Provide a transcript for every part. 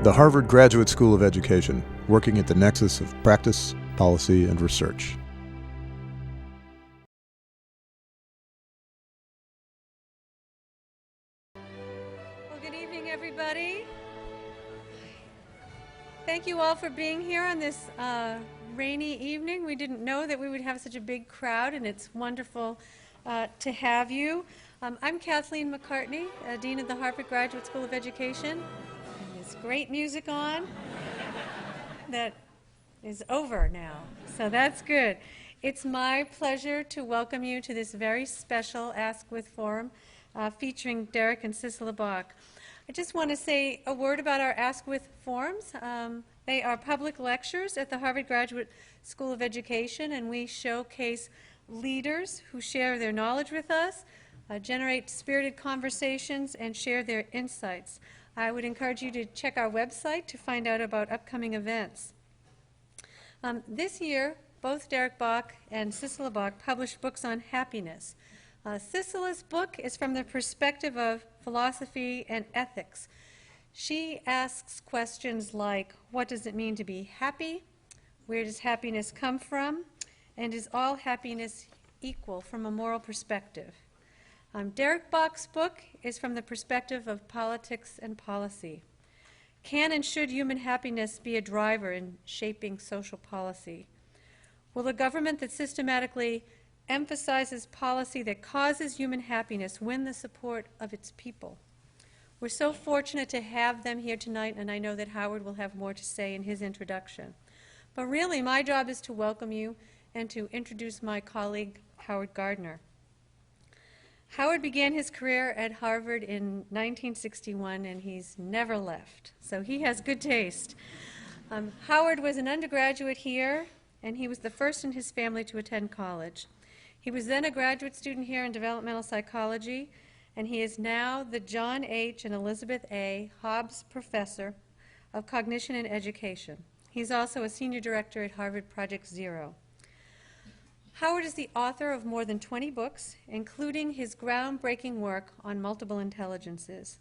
The Harvard Graduate School of Education, working at the nexus of practice, policy, and research. Well, good evening, everybody. Thank you all for being here on this rainy evening. We didn't know that we would have such a big crowd, and it's wonderful to have you. I'm Kathleen McCartney, Dean of the Harvard Graduate School of Education. And there's great music on that is over now, so that's good. It's my pleasure to welcome you to this very special Askwith Forum featuring Derek and Sissela Bach. I just want to say a word about our Askwith Forums. They are public lectures at the Harvard Graduate School of Education, and we showcase leaders who share their knowledge with us, generate spirited conversations, and share their insights. I would encourage you to check our website to find out about upcoming events. This year, both Derek Bach and Sissela Bach published books on happiness. Sissela's book is from the perspective of philosophy and ethics. She asks questions like, what does it mean to be happy? Where does happiness come from? And is all happiness equal from a moral perspective? Derek Bach's book is from the perspective of politics and policy. Can and should human happiness be a driver in shaping social policy? Will a government that systematically emphasizes policy that causes human happiness win the support of its people? We're so fortunate to have them here tonight, and I know that Howard will have more to say in his introduction. But really, my job is to welcome you and to introduce my colleague, Howard Gardner. Howard began his career at Harvard in 1961, and he's never left, so he has good taste. Howard was an undergraduate here, and he was the first in his family to attend college. He was then a graduate student here in developmental psychology, and he is now the John H. and Elizabeth A. Hobbs Professor of Cognition and Education. He's also a senior director at Harvard Project Zero. Howard is the author of more than 20 books, including his groundbreaking work on multiple intelligences.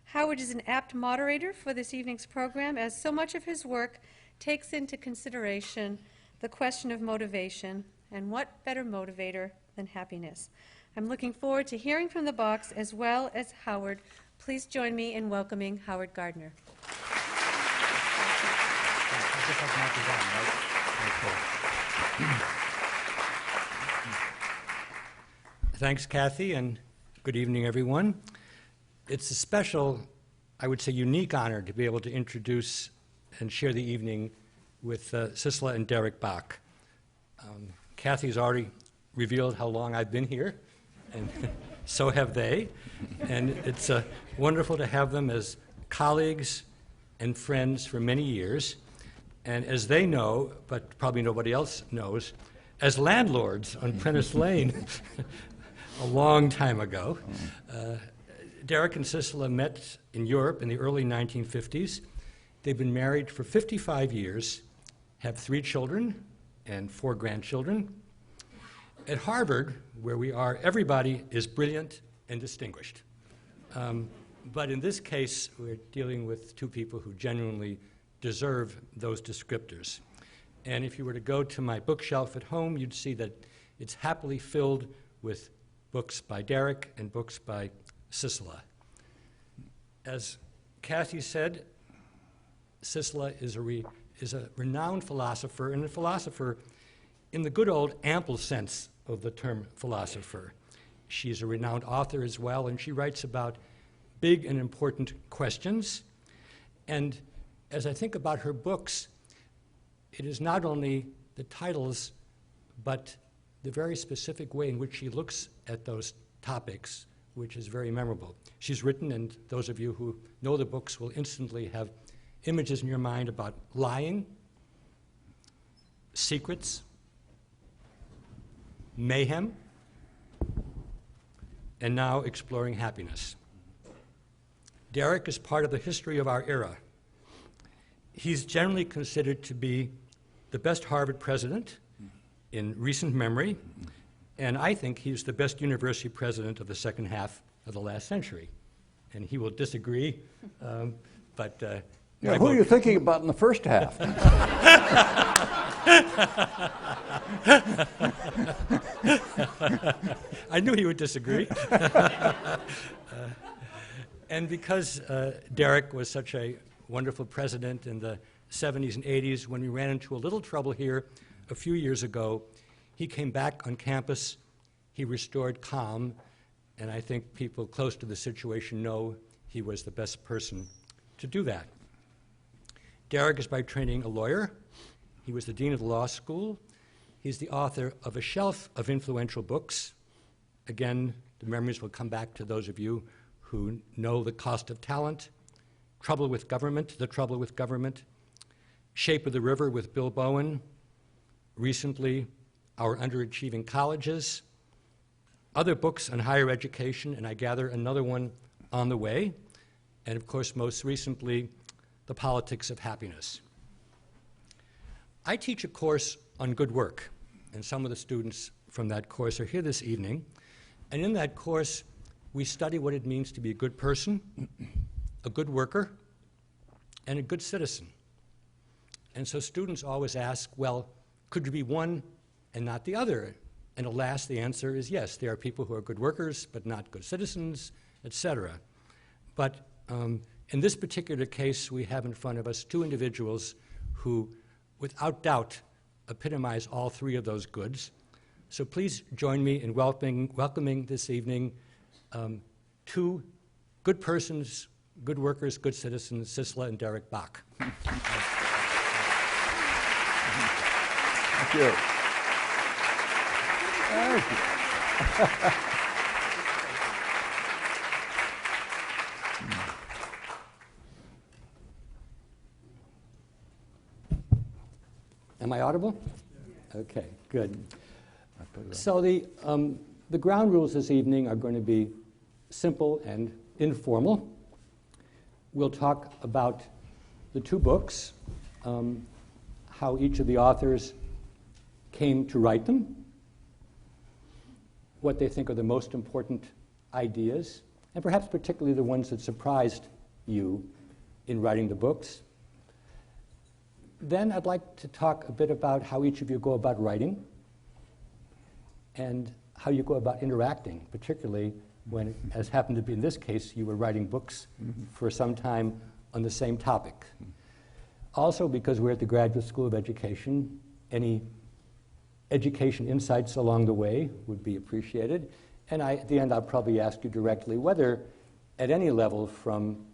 Howard is an apt moderator for this evening's program, as so much of his work takes into consideration the question of motivation, and what better motivator than happiness. I'm looking forward to hearing from the Bachs as well as Howard. Please join me in welcoming Howard Gardner. Thanks, Kathy, and good evening, everyone. It's a special, I would say unique honor to be able to introduce and share the evening with Sissela and Derek Bach. Kathy's already revealed how long I've been here, and so have they. And it's wonderful to have them as colleagues and friends for many years. And as they know, but probably nobody else knows, as landlords on Prentice Lane a long time ago. Derek and Sissela met in Europe in the early 1950s. They've been married for 55 years, have 3 children and 4 grandchildren. At Harvard, where we are, everybody is brilliant and distinguished. But in this case, we're dealing with 2 people who genuinely deserve those descriptors. And if you were to go to my bookshelf at home, you'd see that it's happily filled with books by Derek and books by Sissela. As Kathy said, Sissela is a renowned philosopher, and a philosopher in the good old ample sense of the term philosopher. She's a renowned author as well, and she writes about big and important questions. And as I think about her books, it is not only the titles, but the very specific way in which she looks at those topics, which is very memorable. She's written, and those of you who know the books will instantly have images in your mind about lying, secrets, mayhem, and now exploring happiness. Derek is part of the history of our era. He's generally considered to be the best Harvard president in recent memory, and I think he's the best university president of the second half of the last century. And he will disagree, but Yeah, who are you thinking about in the first half? I knew he would disagree. And because Derek was such a wonderful president in the 70s and 80s, when we ran into a little trouble here a few years ago, he came back on campus, he restored calm, and I think people close to the situation know he was the best person to do that. Derek is by training a lawyer. He was the dean of the law school. He's the author of a shelf of influential books. Again, the memories will come back to those of you who know The Cost of Talent, Trouble with Government, The Trouble with Government, Shape of the River with Bill Bowen, recently, Our Underachieving Colleges, other books on higher education, and I gather another one on the way, and of course, most recently, The Politics of Happiness. I teach a course on good work, and some of the students from that course are here this evening, and in that course, we study what it means to be a good person, a good worker, and a good citizen. And so students always ask, well, could you be one and not the other? And alas, the answer is yes. There are people who are good workers but not good citizens, etc. But in this particular case, we have in front of us two individuals who, without doubt, epitomize all three of those goods. So please join me in welcoming this evening two good persons, good workers, good citizens, Sissela and Derek Bach. Thank you. Thank you. Am I audible? Okay, good. So the ground rules this evening are going to be simple and informal. We'll talk about the two books, how each of the authors came to write them, what they think are the most important ideas, and perhaps particularly the ones that surprised you in writing the books. Then I'd like to talk a bit about how each of you go about writing and how you go about interacting, particularly when, as happened to be in this case, you were writing books for some time on the same topic. Also, because we're at the Graduate School of Education, any education insights along the way would be appreciated. And at the end, I'll probably ask you directly whether at any level, from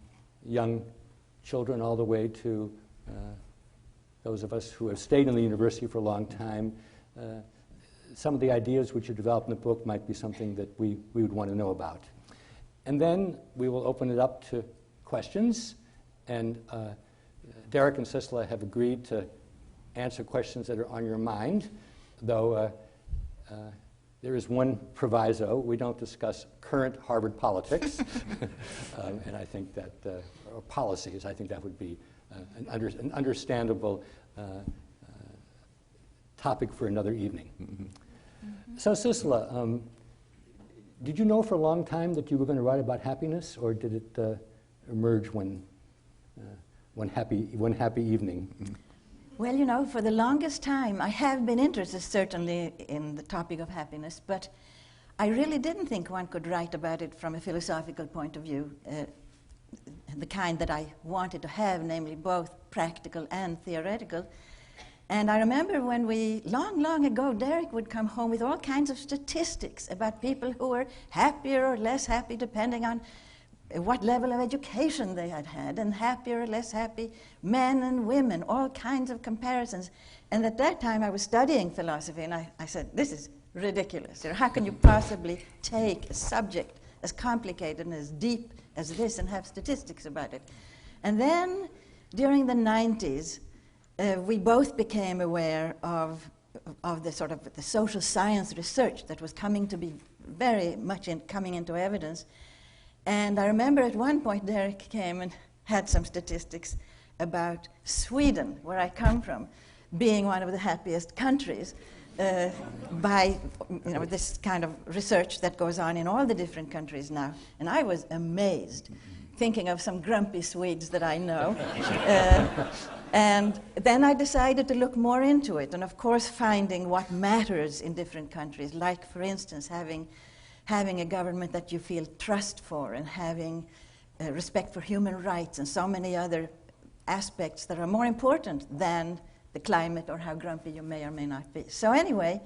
young children all the way to those of us who have stayed in the university for a long time, some of the ideas which you developed in the book might be something that we would want to know about. And then we will open it up to questions, and Derek and Sissela have agreed to answer questions that are on your mind, though there is one proviso: we don't discuss current Harvard politics, and I think that, or policies, I think that would be an understandable topic for another evening. So Sissela, did you know for a long time that you were going to write about happiness, or did it emerge one happy evening? Well, you know, for the longest time, I have been interested certainly in the topic of happiness, but I really didn't think one could write about it from a philosophical point of view, the kind that I wanted to have, namely both practical and theoretical. And I remember when long ago, Derek would come home with all kinds of statistics about people who were happier or less happy depending on what level of education they had had, and happier or less happy men and women, all kinds of comparisons. And at that time, I was studying philosophy, and I said, this is ridiculous. How can you possibly take a subject as complicated and as deep as this and have statistics about it? And then, during the 90s, we both became aware of the sort of the social science research that was coming to be very much coming into evidence. And I remember at one point Derek came and had some statistics about Sweden, where I come from, being one of the happiest countries by this kind of research that goes on in all the different countries now. And I was amazed. thinking of some grumpy Swedes that I know. And then I decided to look more into it, and of course finding what matters in different countries, like, for instance, having a government that you feel trust for, and having respect for human rights, and so many other aspects that are more important than the climate or how grumpy you may or may not be. So anyway,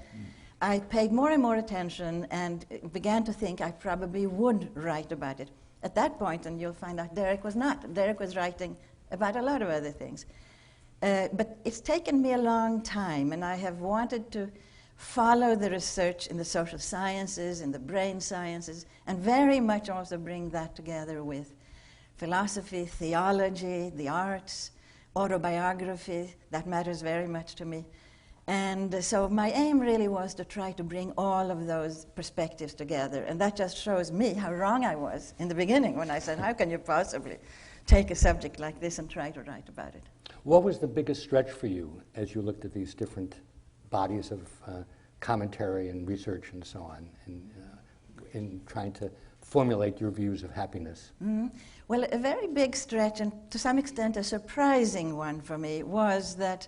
I paid more and more attention and began to think I probably would write about it. At that point, and you'll find out Derek was not. Derek was writing about a lot of other things. But it's taken me a long time, and I have wanted to follow the research in the social sciences, in the brain sciences, and very much also bring that together with philosophy, theology, the arts, autobiography. That matters very much to me. And so my aim really was to try to bring all of those perspectives together. And that just shows me how wrong I was in the beginning when I said, how can you possibly take a subject like this and try to write about it? What was the biggest stretch for you as you looked at these different bodies of commentary and research and so on in trying to formulate your views of happiness? Well, a very big stretch, and to some extent a surprising one for me, was that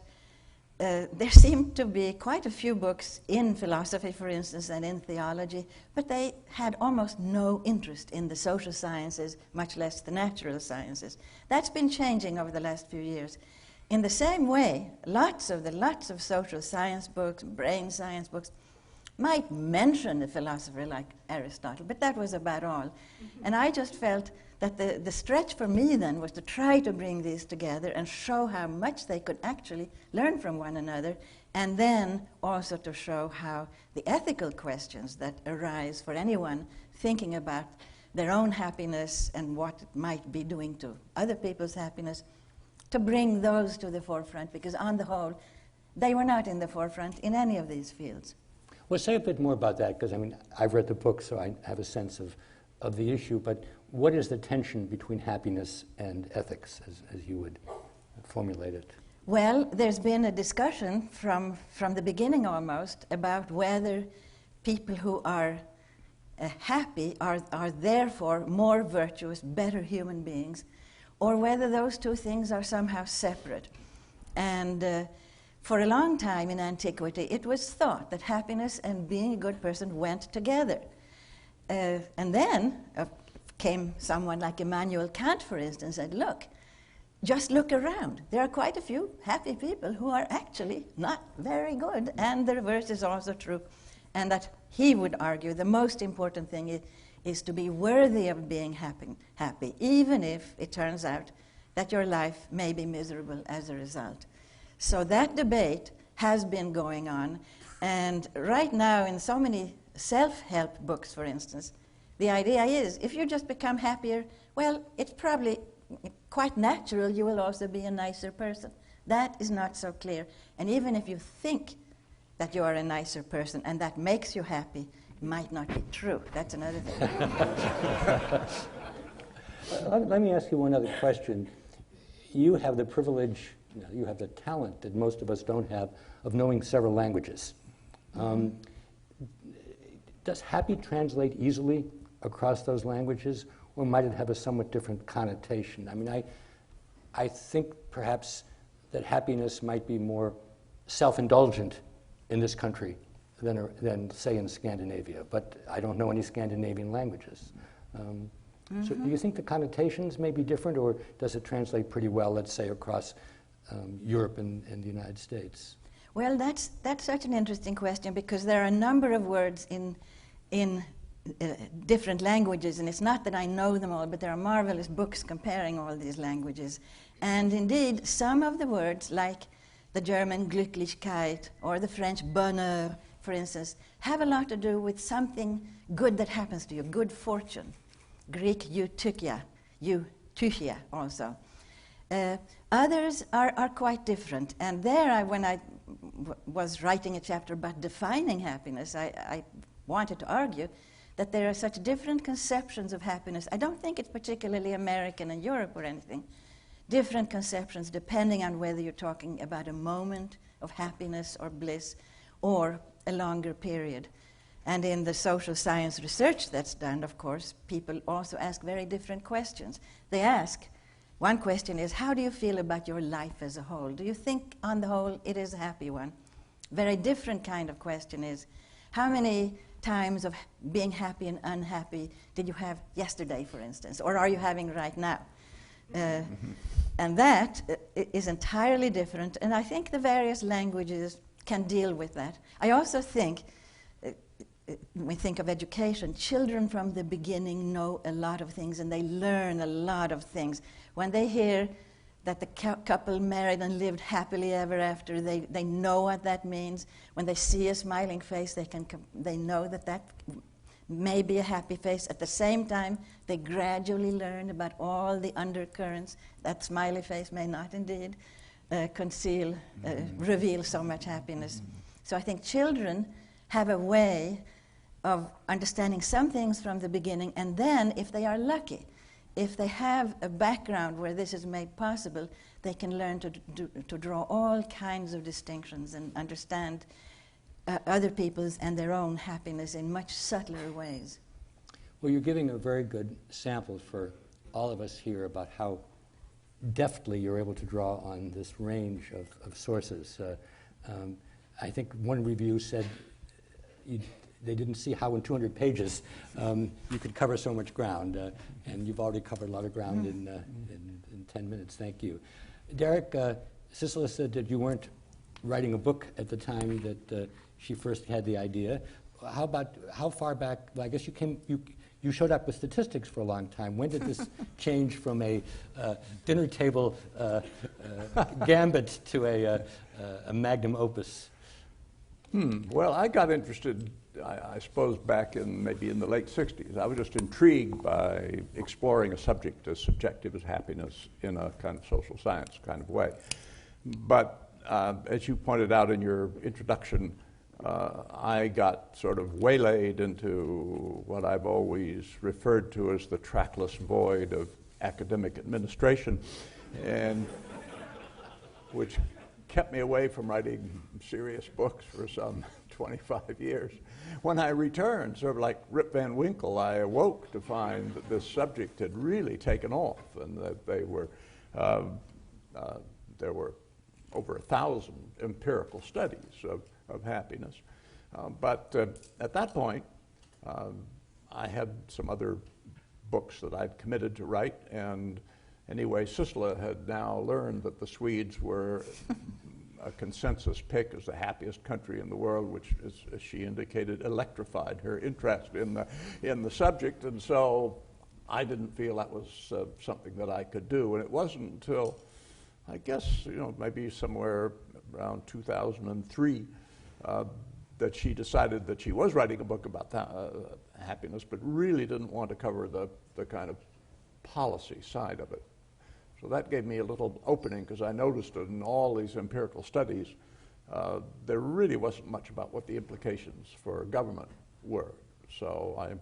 there seemed to be quite a few books in philosophy, for instance, and in theology, but they had almost no interest in the social sciences, much less the natural sciences. That's been changing over the last few years. In the same way, lots of social science books, brain science books, might mention a philosopher like Aristotle, but that was about all. And I just felt that the stretch for me then was to try to bring these together and show how much they could actually learn from one another, and then also to show how the ethical questions that arise for anyone thinking about their own happiness and what it might be doing to other people's happiness, to bring those to the forefront, because on the whole, they were not in the forefront in any of these fields. Well, say a bit more about that, because I've read the book, so I have a sense of the issue, but what is the tension between happiness and ethics, as you would formulate it? Well, there's been a discussion from the beginning almost about whether people who are happy are therefore more virtuous, better human beings, or whether those two things are somehow separate. And for a long time in antiquity, it was thought that happiness and being a good person went together. And then came someone like Immanuel Kant, for instance, and said, look, just look around. There are quite a few happy people who are actually not very good, and the reverse is also true. And that he would argue the most important thing is to be worthy of being happy, even if it turns out that your life may be miserable as a result. So that debate has been going on, and right now in so many self-help books, for instance, the idea is if you just become happier, well, it's probably quite natural you will also be a nicer person. That is not so clear. And even if you think that you are a nicer person and that makes you happy, it might not be true. That's another thing. Let me ask you one other question. You have the privilege, you have the talent that most of us don't have of knowing several languages. Does happy translate easily across those languages, or might it have a somewhat different connotation? I mean, I think perhaps that happiness might be more self-indulgent in this country than say, in Scandinavia, but I don't know any Scandinavian languages. So do you think the connotations may be different, or does it translate pretty well, let's say, across Europe and the United States? Well, that's such an interesting question, because there are a number of words in different languages, and it's not that I know them all, but there are marvelous books comparing all these languages. And indeed, some of the words, like the German Glücklichkeit or the French Bonheur, for instance, have a lot to do with something good that happens to you, good fortune. Greek eutychia also. Others are quite different. And there, when I was writing a chapter about defining happiness, I wanted to argue that there are such different conceptions of happiness. I don't think it's particularly American in Europe or anything. Different conceptions depending on whether you're talking about a moment of happiness or bliss or a longer period. And in the social science research that's done, of course, people also ask very different questions. They ask, one question is, how do you feel about your life as a whole? Do you think, on the whole, it is a happy one? Very different kind of question is, how many times of being happy and unhappy did you have yesterday, for instance, or are you having right now? And that is entirely different, and I think the various languages can deal with that. I also think, when we think of education, children from the beginning know a lot of things, and they learn a lot of things. When they hear that the couple married and lived happily ever after, they know what that means. When they see a smiling face, they know that may be a happy face. At the same time, they gradually learn about all the undercurrents. That smiley face may not indeed reveal so much happiness. So I think children have a way of understanding some things from the beginning, and then, if they are lucky, if they have a background where this is made possible, they can learn to draw all kinds of distinctions and understand other people's and their own happiness in much subtler ways. Well, you're giving a very good sample for all of us here about how deftly you're able to draw on this range of sources. I think one review said they didn't see how in 200 pages you could cover so much ground, and you've already covered a lot of ground in 10 minutes. Thank you. Derek, Sissela said that you weren't writing a book at the time that she first had the idea. How far back? Well, I guess you showed up with statistics for a long time. When did this change from a dinner table gambit to a magnum opus? Well, I got interested, I suppose, back maybe in the late 60s. I was just intrigued by exploring a subject as subjective as happiness in a kind of social science kind of way. But as you pointed out in your introduction, I got sort of waylaid into what I've always referred to as the trackless void of academic administration, and which kept me away from writing serious books for some 25 years. When I returned, sort of like Rip Van Winkle, I awoke to find that this subject had really taken off, and that there were over 1,000 empirical studies of happiness. But at that point, I had some other books that I'd committed to write, and anyway, Sissela had now learned that the Swedes were a consensus pick as the happiest country in the world, which, as she indicated, electrified her interest in the subject. And so I didn't feel that was something that I could do. And it wasn't until, I guess, maybe somewhere around 2003 that she decided that she was writing a book about happiness, but really didn't want to cover the kind of policy side of it. So that gave me a little opening, because I noticed that in all these empirical studies, there really wasn't much about what the implications for government were. So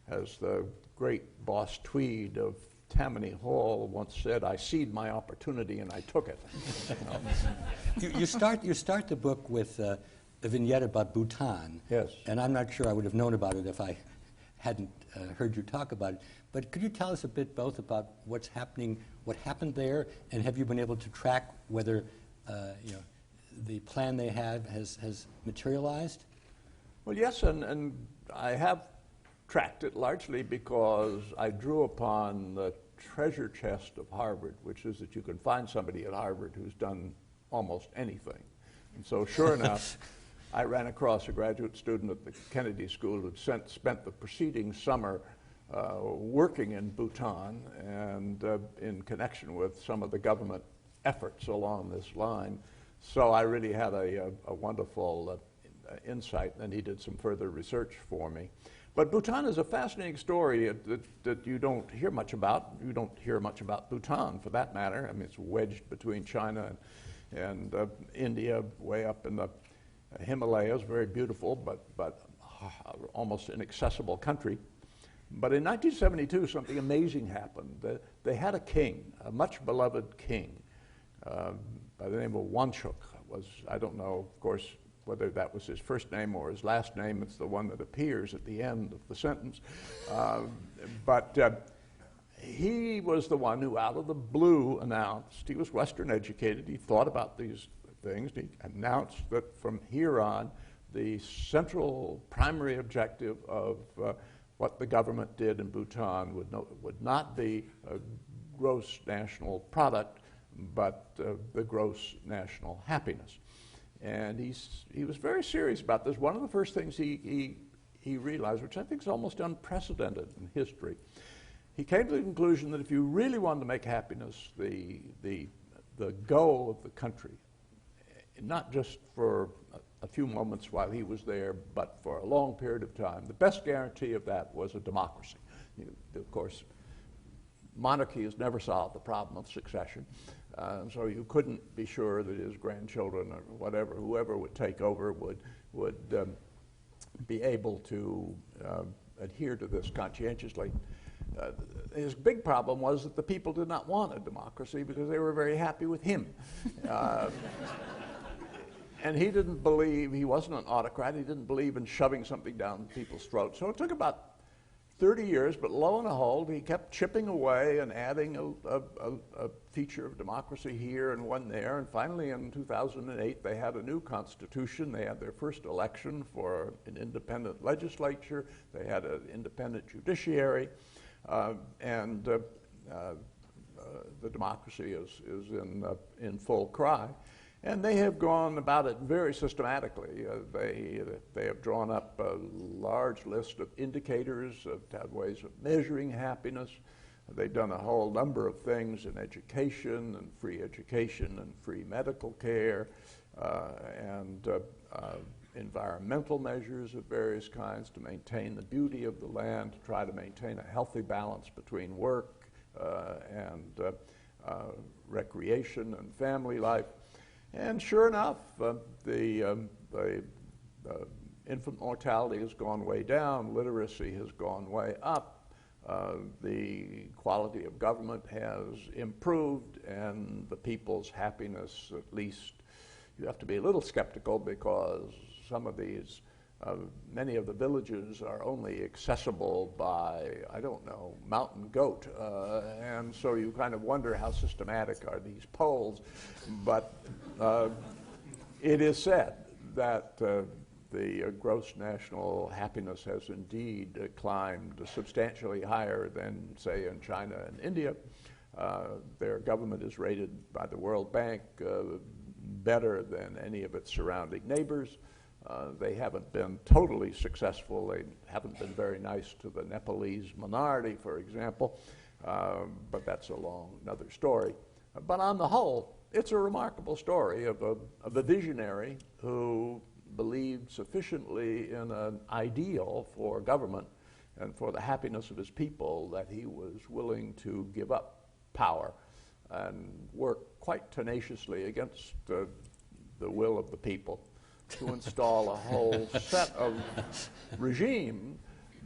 as the great Boss Tweed of Tammany Hall once said, I seed my opportunity and I took it. You start the book with a vignette about Bhutan. Yes. And I'm not sure I would have known about it if I hadn't heard you talk about it. But could you tell us a bit both about what's happening, what happened there, and have you been able to track whether the plan they have has materialized? Well, yes, and I have tracked it largely because I drew upon the treasure chest of Harvard, which is that you can find somebody at Harvard who's done almost anything. And so sure enough, I ran across a graduate student at the Kennedy School who'd spent the preceding summer working in Bhutan and in connection with some of the government efforts along this line. So I really had a wonderful insight, and he did some further research for me. But Bhutan is a fascinating story that you don't hear much about. You don't hear much about Bhutan, for that matter. I mean, it's wedged between China and India, way up in the Himalayas, very beautiful, but almost inaccessible country. But in 1972, something amazing happened. They had a king, a much beloved king, by the name of Wanchuk. I don't know, of course, whether that was his first name or his last name. It's the one that appears at the end of the sentence. But he was the one who, out of the blue, announced, he was Western educated, he thought about these things, he announced that from here on, the central primary objective of what the government did in Bhutan would not be a gross national product, but the gross national happiness. And he was very serious about this. One of the first things he realized, which I think is almost unprecedented in history, he came to the conclusion that if you really wanted to make happiness the goal of the country, not just for a few moments while he was there, but for a long period of time, the best guarantee of that was a democracy. Of course, monarchy has never solved the problem of succession, so you couldn't be sure that his grandchildren or whatever, whoever would take over would be able to adhere to this conscientiously. His big problem was that the people did not want a democracy because they were very happy with him. And he didn't believe, he wasn't an autocrat, he didn't believe in shoving something down people's throats. So it took about 30 years, but lo and behold, he kept chipping away and adding a feature of democracy here and one there. And finally, in 2008, they had a new constitution. They had their first election for an independent legislature. They had an independent judiciary. And the democracy is in full cry. And they have gone about it very systematically. They have drawn up a large list of indicators, of ways of measuring happiness. They've done a whole number of things in education and free medical care, and environmental measures of various kinds to maintain the beauty of the land, to try to maintain a healthy balance between work and recreation and family life. And sure enough, the infant mortality has gone way down, literacy has gone way up, the quality of government has improved, and the people's happiness, at least, you have to be a little skeptical because some of these, many of the villages are only accessible by, I don't know, mountain goat. And so you kind of wonder how systematic are these polls. But it is said that the gross national happiness has indeed climbed substantially higher than, say, in China and India. Their government is rated by the World Bank better than any of its surrounding neighbors. They haven't been totally successful. They haven't been very nice to the Nepalese minority, for example, but that's another story. But on the whole, it's a remarkable story of a visionary who believed sufficiently in an ideal for government and for the happiness of his people that he was willing to give up power and work quite tenaciously against the will of the people to install a whole set of regime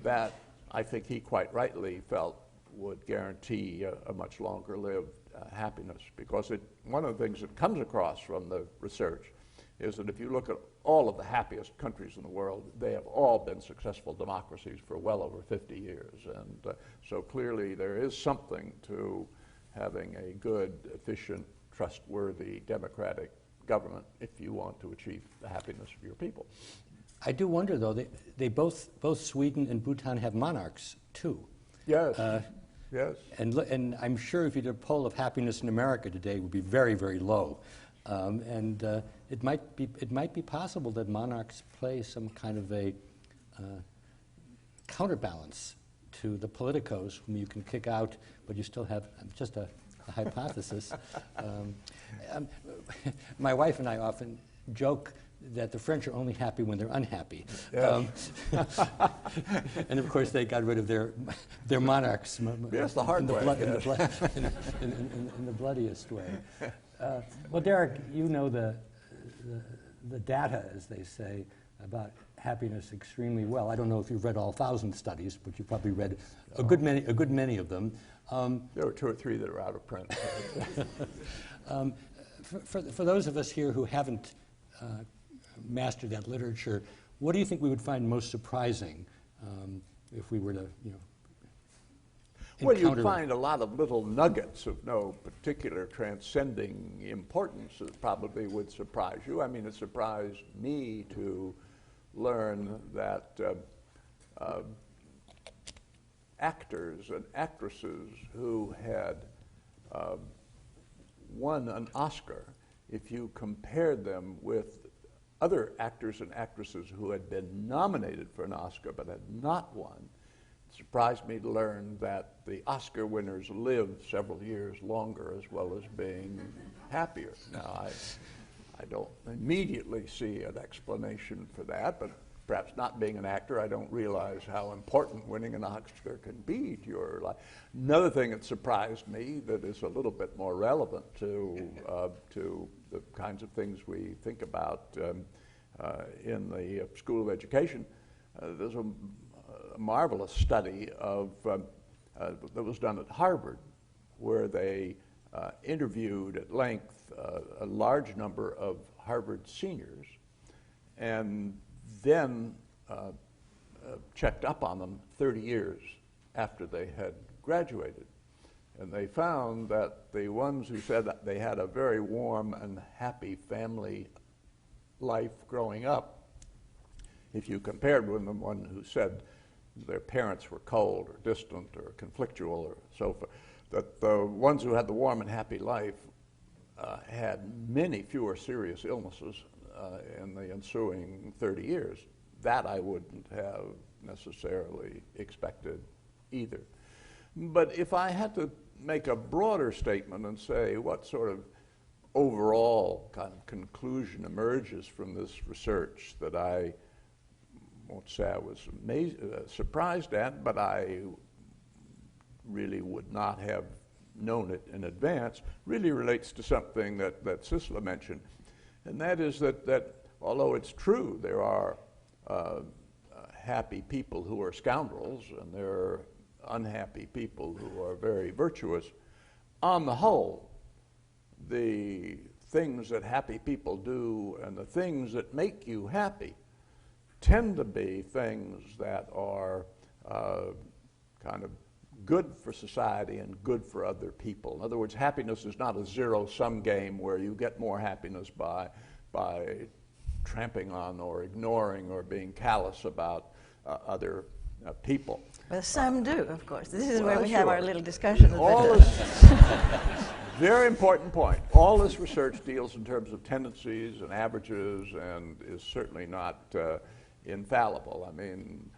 that I think he quite rightly felt would guarantee a much longer lived happiness. Because one of the things that comes across from the research is that if you look at all of the happiest countries in the world, they have all been successful democracies for well over 50 years. And so clearly there is something to having a good, efficient, trustworthy, democratic government if you want to achieve the happiness of your people. I do wonder, though, they both Sweden and Bhutan have monarchs, too. Yes, yes. And I'm sure if you did a poll of happiness in America today, it would be very, very low. It might be possible that monarchs play some kind of a counterbalance to the politicos whom you can kick out, but you still have just a hypothesis. My wife and I often joke that the French are only happy when they're unhappy. Yes. And of course they got rid of their monarchs. Yes, the hard way. In the bloodiest way. Well, Derek, you know the data, as they say, about happiness extremely well. I don't know if you've read all 1,000 studies, but you probably read a good many of them. There were 2 or 3 that are out of print. For those of us here who haven't master that literature, what do you think we would find most surprising if we were to, Well, you'd encounter it? find a lot of little nuggets of no particular transcending importance that probably would surprise you. I mean, it surprised me to learn that actors and actresses who had won an Oscar, if you compared them with other actors and actresses who had been nominated for an Oscar but had not won, it surprised me to learn that the Oscar winners lived several years longer as well as being happier. Now, I don't immediately see an explanation for that, but perhaps not being an actor, I don't realize how important winning an Oscar can be to your life. Another thing that surprised me that is a little bit more relevant to the kinds of things we think about in the School of Education, there's a marvelous study of that was done at Harvard, where they interviewed at length a large number of Harvard seniors, and then checked up on them 30 years after they had graduated. And they found that the ones who said that they had a very warm and happy family life growing up, if you compared with the one who said their parents were cold or distant or conflictual or so forth, that the ones who had the warm and happy life had many fewer serious illnesses in the ensuing 30 years. That I wouldn't have necessarily expected either. But if I had to make a broader statement and say what sort of overall kind of conclusion emerges from this research that I won't say I was surprised at, but I really would not have known it in advance, really relates to something that Sissela mentioned. And that is that although it's true there are happy people who are scoundrels and there are unhappy people who are very virtuous, on the whole, the things that happy people do and the things that make you happy tend to be things that are kind of good for society and good for other people. In other words, happiness is not a zero-sum game where you get more happiness by tramping on or ignoring or being callous about other people. Well, some do, of course. This is where Well, we have sure. our little discussion. All this, very important point. All this research deals in terms of tendencies and averages and is certainly not infallible. I mean,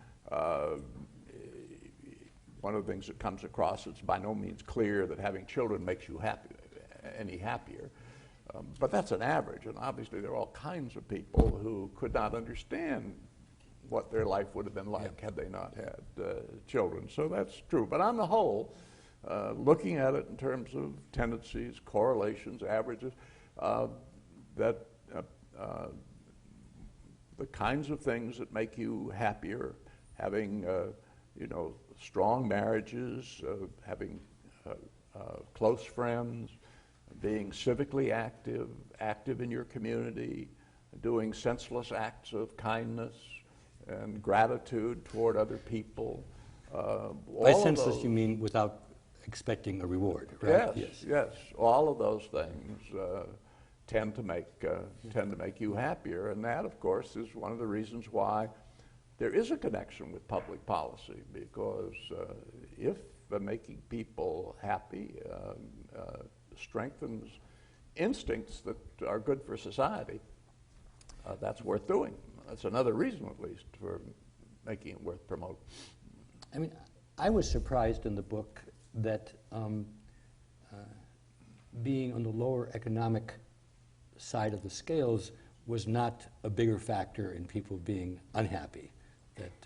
one of the things that comes across, it's by no means clear that having children makes you any happier. But that's an average, and obviously there are all kinds of people who could not understand what their life would have been like had they not had children. So that's true. But on the whole, looking at it in terms of tendencies, correlations, averages, that the kinds of things that make you happier, having strong marriages, having close friends, being civically active in your community, doing senseless acts of kindness and gratitude toward other people. By senseless, you mean without expecting a reward, right? Yes. All of those things tend to make you happier, and that, of course, is one of the reasons why there is a connection with public policy, because if making people happy strengthens instincts that are good for society, that's worth doing. That's another reason, at least, for making it worth promoting. I mean, I was surprised in the book that being on the lower economic side of the scales was not a bigger factor in people being unhappy. That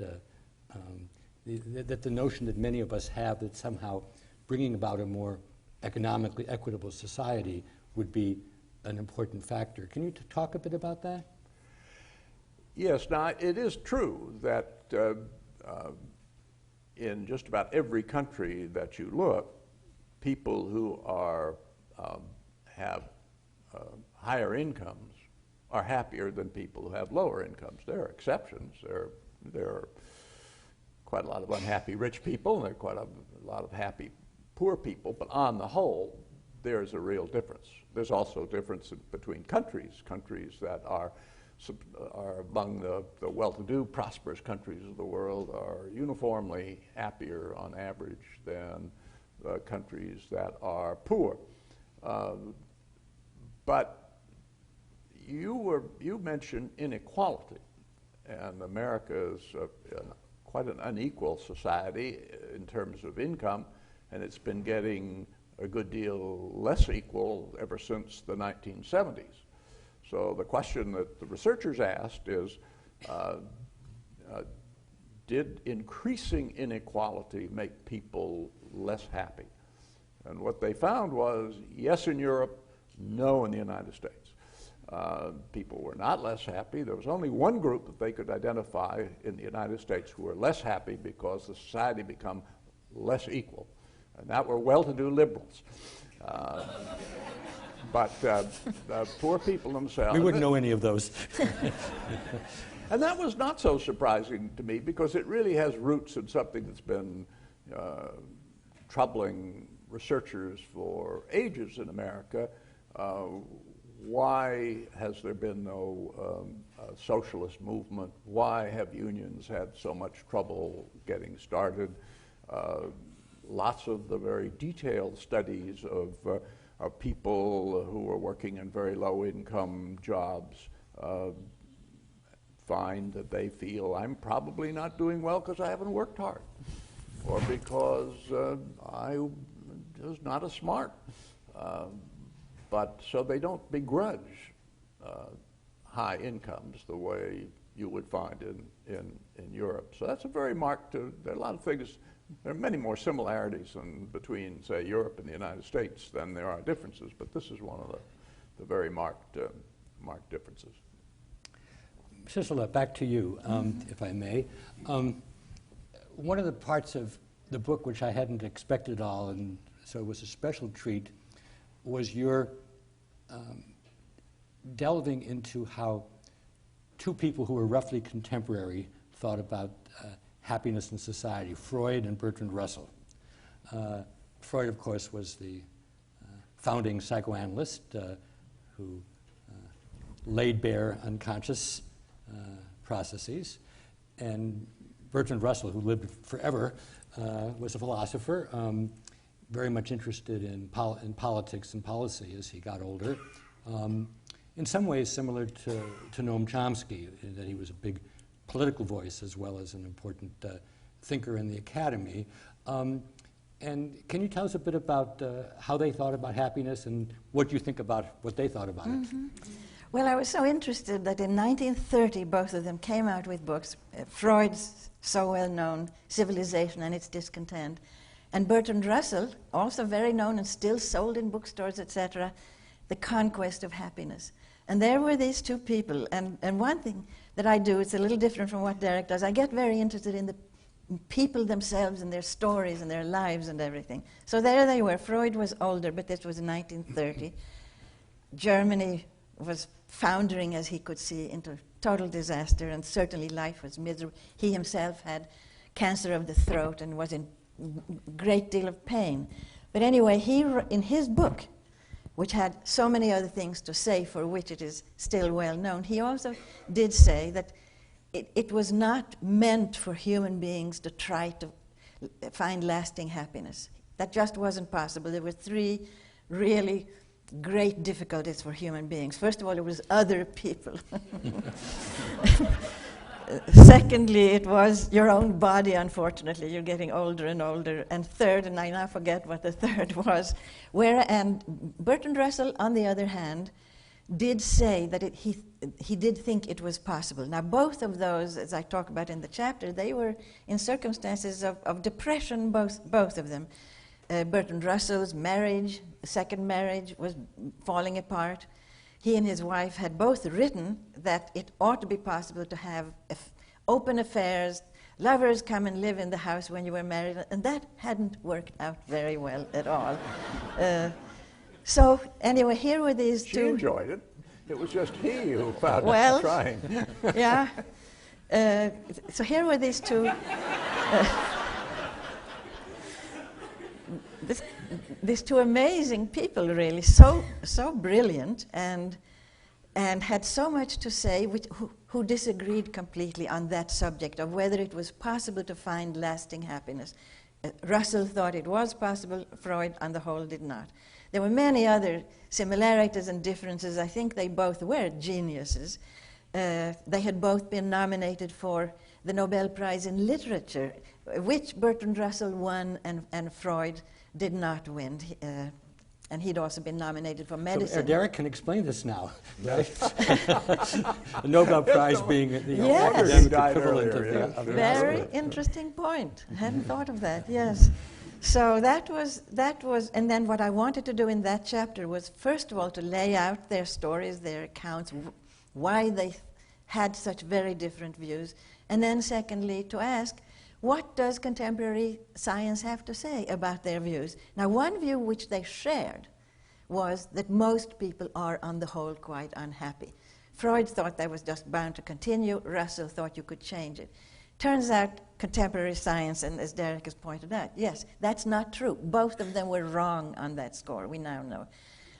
the notion that many of us have that somehow bringing about a more economically equitable society would be an important factor. Can you talk a bit about that? Yes. Now, it is true that in just about every country that you look, people who have higher incomes are happier than people who have lower incomes. There are exceptions. There are quite a lot of unhappy rich people, and there are quite a lot of happy poor people, but on the whole, there's a real difference. There's also a difference between countries. Countries that are among the well-to-do, prosperous countries of the world are uniformly happier on average than countries that are poor. But you mentioned inequality, and America is quite an unequal society in terms of income, and it's been getting a good deal less equal ever since the 1970s. So the question that the researchers asked is, did increasing inequality make people less happy? And what they found was yes in Europe, no in the United States. People were not less happy. There was only one group that they could identify in the United States who were less happy because the society became less equal, and that were well-to-do liberals. But the poor people themselves... We wouldn't know any of those. And that was not so surprising to me, because it really has roots in something that's been troubling researchers for ages in America. Why has there been no socialist movement? Why have unions had so much trouble getting started? Lots of the very detailed studies of people who are working in very low-income jobs find that they feel, I'm probably not doing well because I haven't worked hard, or because I was not as smart. But so they don't begrudge high incomes the way you would find in Europe. So that's a very marked, there are a lot of things, there are many more similarities between, say, Europe and the United States than there are differences, but this is one of the very marked differences. Sissela, back to you, if I may. One of the parts of the book which I hadn't expected at all, and so it was a special treat, was your delving into how two people who were roughly contemporary thought about happiness in society, Freud and Bertrand Russell. Freud, of course, was the founding psychoanalyst who laid bare unconscious processes, and Bertrand Russell, who lived forever, was a philosopher, very much interested in politics and policy as he got older. In some ways similar to Noam Chomsky, in that he was a big political voice as well as an important thinker in the academy. And can you tell us a bit about how they thought about happiness and what you think about what they thought about it? Well, I was so interested that in 1930 both of them came out with books. Freud's so well-known Civilization and Its Discontent, and Bertrand Russell, also very known and still sold in bookstores, etc., The Conquest of Happiness. And there were these two people, and one thing that I do, it's a little different from what Derek does, I get very interested in the people themselves and their stories and their lives and everything. So there they were. Freud was older, but this was in 1930. Germany was foundering, as he could see, into total disaster, and certainly life was miserable. He himself had cancer of the throat and was in great deal of pain. But anyway, he, in his book, which had so many other things to say for which it is still well known, he also did say that it was not meant for human beings to try to find lasting happiness. That just wasn't possible. There were three really great difficulties for human beings. First of all, it was other people. Secondly, it was your own body, unfortunately. You're getting older and older. And third, and I now forget what the third was, and Bertrand Russell, on the other hand, did say that he did think it was possible. Now, both of those, as I talk about in the chapter, they were in circumstances of depression, both of them. Bertrand Russell's marriage, second marriage, was falling apart. He and his wife had both written that it ought to be possible to have open affairs, lovers come and live in the house when you were married, and that hadn't worked out very well at all. So anyway, here were these two. She enjoyed it. It was just he who found Well, it trying. Yeah. So here were these two. These two amazing people, really, so brilliant, and had so much to say, who disagreed completely on that subject of whether it was possible to find lasting happiness. Russell thought it was possible. Freud, on the whole, did not. There were many other similarities and differences. I think they both were geniuses. They had both been nominated for the Nobel Prize in Literature, which Bertrand Russell won and Freud did not win. And he'd also been nominated for medicine. So Derek can explain this now, right? The Nobel Prize being the Yes. academic Died equivalent earlier, of the Very interesting point. I hadn't thought of that, yes. So that was, and then what I wanted to do in that chapter was, first of all, to lay out their stories, their accounts, why they had such very different views, and then secondly, to ask, what does contemporary science have to say about their views? Now, one view which they shared was that most people are, on the whole, quite unhappy. Freud thought that was just bound to continue. Russell thought you could change it. Turns out, contemporary science, and as Derek has pointed out, yes, that's not true. Both of them were wrong on that score, we now know.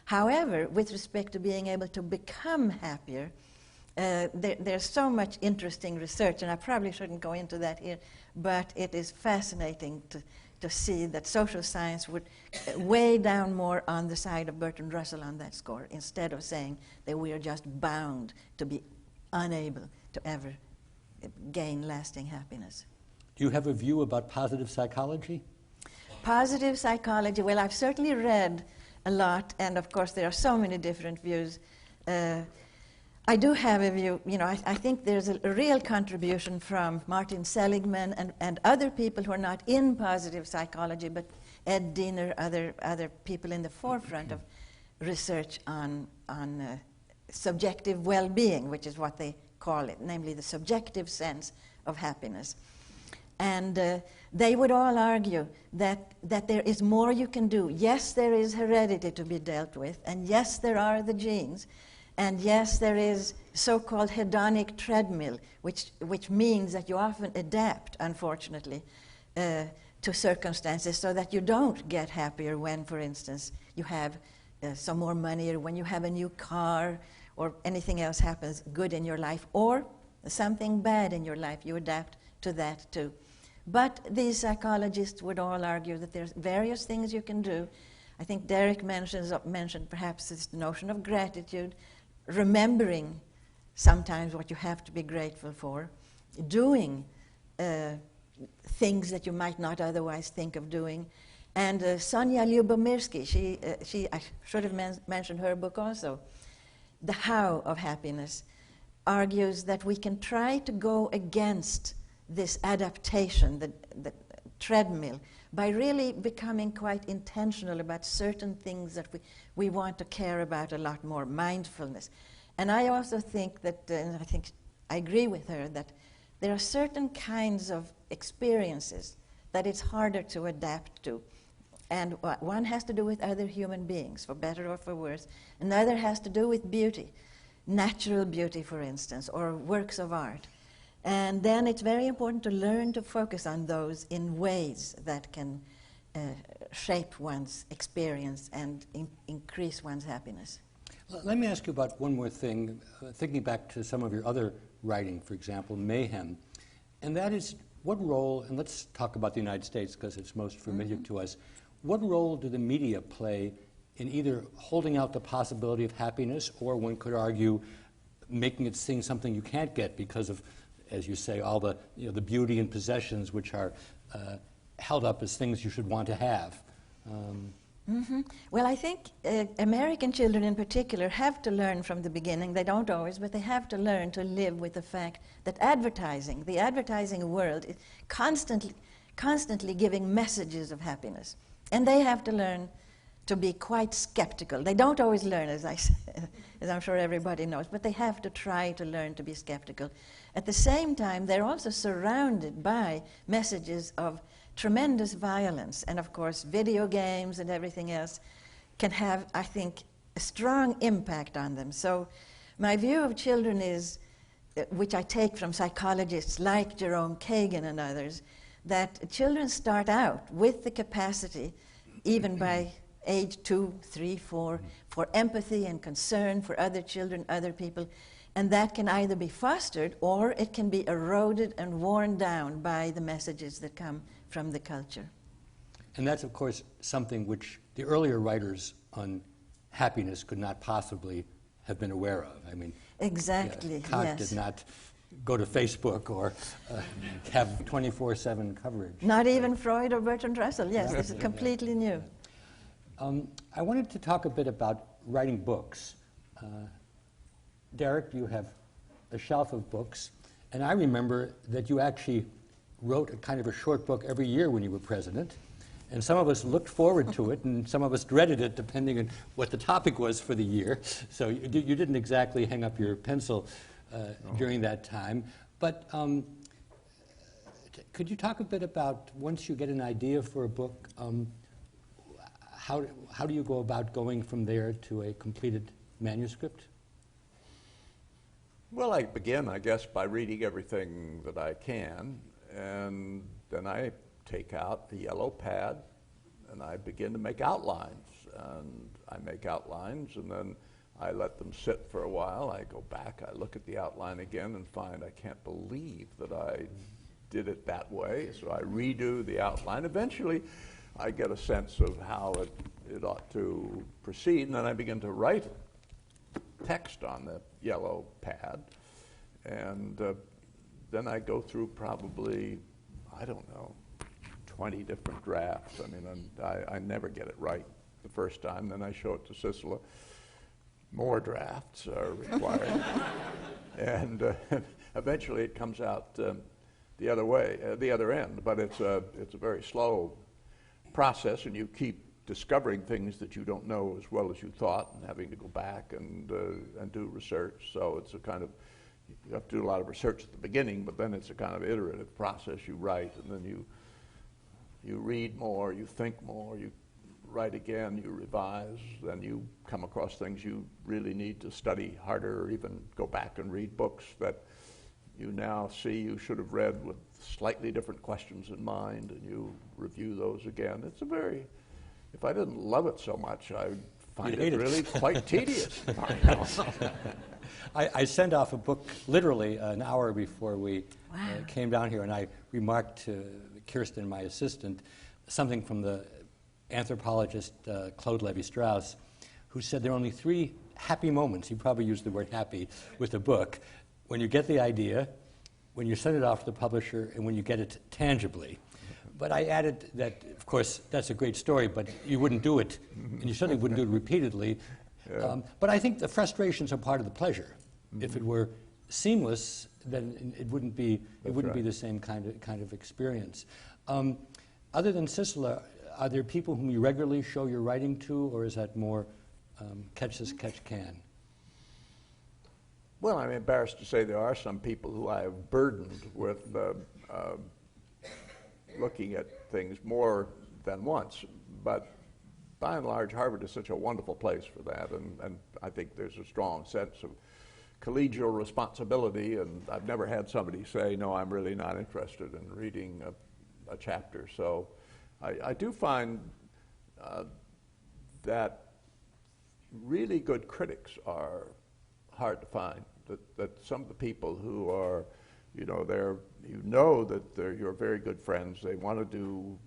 However, with respect to being able to become happier, there's so much interesting research, and I probably shouldn't go into that here, but it is fascinating to see that social science would weigh down more on the side of Bertrand Russell on that score, instead of saying that we are just bound to be unable to ever gain lasting happiness. Do you have a view about positive psychology? Positive psychology, well, I've certainly read a lot, and of course there are so many different views. I do have a view, I think there's a real contribution from Martin Seligman and other people who are not in positive psychology, but Ed Diener, other people in the forefront of research on subjective well-being, which is what they call it, namely the subjective sense of happiness. And they would all argue that there is more you can do. Yes, there is heredity to be dealt with, and yes, there are the genes, and yes, there is so-called hedonic treadmill, which means that you often adapt, unfortunately, to circumstances so that you don't get happier when, for instance, you have some more money, or when you have a new car, or anything else happens good in your life, or something bad in your life. You adapt to that too. But these psychologists would all argue that there's various things you can do. I think Derek mentioned perhaps this notion of gratitude, remembering sometimes what you have to be grateful for, doing things that you might not otherwise think of doing. And Sonia Lyubomirsky, I should have mentioned her book also, The How of Happiness, argues that we can try to go against this adaptation, the treadmill, by really becoming quite intentional about certain things that we want to care about a lot more, mindfulness. And I also think that, I agree with her, that there are certain kinds of experiences that it's harder to adapt to. And one has to do with other human beings, for better or for worse. Another has to do with beauty, natural beauty, for instance, or works of art. And then it's very important to learn to focus on those in ways that can shape one's experience and increase one's happiness. Let me ask you about one more thing, thinking back to some of your other writing, for example, Mayhem, and that is what role, and let's talk about the United States because it's most familiar to us, what role do the media play in either holding out the possibility of happiness, or one could argue making it seem something you can't get because of, as you say, all the, the beauty and possessions which are held up as things you should want to have? Well, I think American children in particular have to learn from the beginning, they don't always, but they have to learn to live with the fact that the advertising world is constantly giving messages of happiness. And they have to learn to be quite skeptical. They don't always learn, as I'm sure everybody knows, but they have to try to learn to be skeptical. At the same time, they're also surrounded by messages of tremendous violence, and of course video games and everything else can have, I think, a strong impact on them. So My view of children is, which I take from psychologists like Jerome Kagan and others, that children start out with the capacity, even by age 2, 3, 4, for empathy and concern for other children, other people, and that can either be fostered or it can be eroded and worn down by the messages that come from the culture. And that's, of course, something which the earlier writers on happiness could not possibly have been aware of. I mean, Exactly, Kant yes. did not go to Facebook or have 24/7 coverage. Not even Freud or Bertrand Russell, yes, this is completely new. I wanted to talk a bit about writing books. Derek, you have a shelf of books, and I remember that you actually wrote a kind of a short book every year when you were president, and some of us looked forward to it, and some of us dreaded it, depending on what the topic was for the year. So you didn't exactly hang up your pencil during that time. But could you talk a bit about, once you get an idea for a book, how do you go about going from there to a completed manuscript? Well, I begin, I guess, by reading everything that I can, and then I take out the yellow pad and I begin to make outlines. And I make outlines and then I let them sit for a while. I go back, I look at the outline again and find I can't believe that I did it that way. So I redo the outline. Eventually, I get a sense of how it ought to proceed, and then I begin to write text on the yellow pad. And then I go through probably, I don't know, 20 different drafts. I mean, I never get it right the first time. Then I show it to Sissela. More drafts are required. And eventually it comes out the other way, the other end. But it's a very slow process, and you keep discovering things that you don't know as well as you thought, and having to go back and do research. So it's a kind of, you have to do a lot of research at the beginning, but then it's a kind of iterative process. You write, and then you read more, you think more, you write again, you revise, then you come across things you really need to study harder, or even go back and read books that you now see you should have read with slightly different questions in mind, and you review those again. It's a very, if I didn't love it so much, I would find it really quite tedious. I sent off a book literally an hour before we came down here, and I remarked to Kirsten, my assistant, something from the anthropologist Claude Lévi-Strauss, who said there are only 3 happy moments, he probably used the word happy, with a book: when you get the idea, when you send it off to the publisher, and when you get it tangibly. But I added that, of course, that's a great story, but you wouldn't do it, and you certainly wouldn't do it repeatedly. Yeah. But I think the frustrations are part of the pleasure. Mm-hmm. If it were seamless, then it wouldn't be be the same kind of experience. Other than Sissela, are there people whom you regularly show your writing to, or is that more catch as catch can? Well, I'm embarrassed to say there are some people who I have burdened with looking at things more than once, but by and large, Harvard is such a wonderful place for that, and I think there's a strong sense of collegial responsibility, and I've never had somebody say, no, I'm really not interested in reading a chapter. So I do find that really good critics are hard to find, that some of the people who are, that they're your very good friends, they want to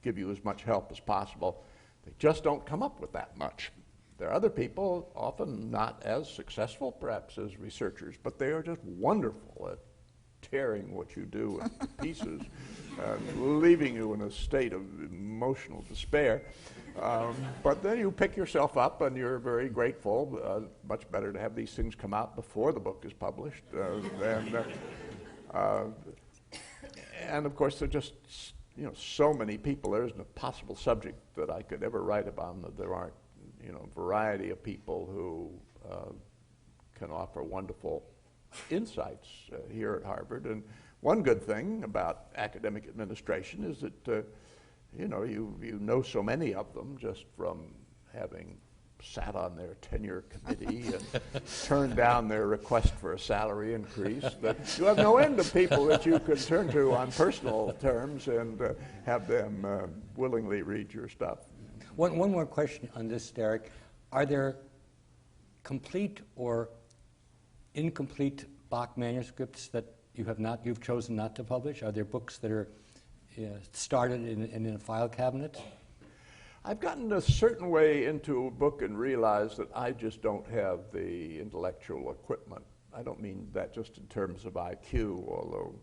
give you as much help as possible. They just don't come up with that much. There are other people, often not as successful perhaps as researchers, but they are just wonderful at tearing what you do into pieces and leaving you in a state of emotional despair. But then you pick yourself up and you're very grateful. Much better to have these things come out before the book is published. And of course, there are just so many people. There isn't a possible subject that I could ever write about that there aren't a variety of people who can offer wonderful insights here at Harvard. And one good thing about academic administration is that you know so many of them just from having sat on their tenure committee and turned down their request for a salary increase. That you have no end of people that you could turn to on personal terms and have them willingly read your stuff. One more question on this, Derek. Are there complete or incomplete Bach manuscripts that you've chosen not to publish? Are there books that are started in a file cabinet? I've gotten a certain way into a book and realized that I just don't have the intellectual equipment. I don't mean that just in terms of IQ, although